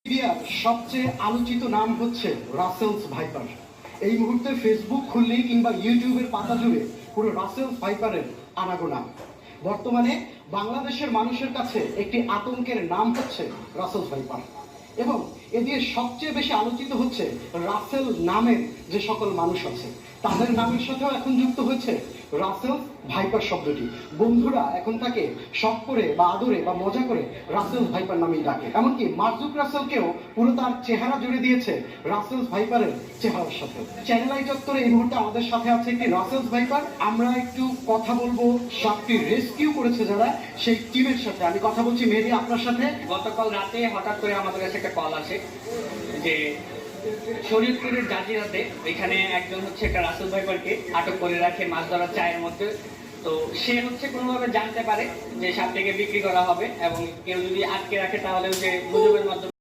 মিডিয়ার সবচেয়ে আলোচিত নাম হচ্ছে রাসেলস ভাইপার। এই মুহূর্তে ফেসবুক খুললেই কিংবা ইউটিউবের পাতা জুড়ে পুরো রাসেলস ভাইপারের আনাগোনা। বর্তমানে বাংলাদেশের মানুষের কাছে একটি আতঙ্কের নাম হচ্ছে রাসেলস ভাইপার, এবং এ দিয়ে সবচেয়ে বেশি আলোচিত হচ্ছে রাসেল নামের যে সকল মানুষ আছে তাদের নামের সাথেও এখন যুক্ত হয়েছে রাসেল ভাইপার শব্দটি। বন্ধুরা এখন তাকে শখ করে বা আদরে বা মজা করে রাসেল ভাইপার নামেই ডাকে। এমনকি মার্জুক রাসেলকেও পুরো তার চেহারা জুড়ে দিয়েছে রাসেল ভাইপারের চেহারার সাথে। চ্যানেল আই চত্বরে এই মুহূর্তে আমাদের সাথে আছে একটি রাসেল ভাইপার। আমরা একটু কথা বলবো সাপটি রেস্কিউ করেছে যারা, সেই টিমের সাথে। আমি কথা বলছি মেহেদী আপনার সাথে। গতকাল রাতে হঠাৎ করে আমাদের কাছে একটা কল আসে যে শরীয়তপুরের জাজিরাতে এখানে একজন হচ্ছে একটা রাসেল ভাইপারকে আটক করে রাখে মাছ ধরার চায়ের মধ্যে। তো সে হচ্ছে কোনোভাবে জানতে পারে যে সাপটিকে বিক্রি করা হবে, এবং কেউ যদি আটকে রাখে তাহলে হচ্ছে গুজবের মাধ্যমে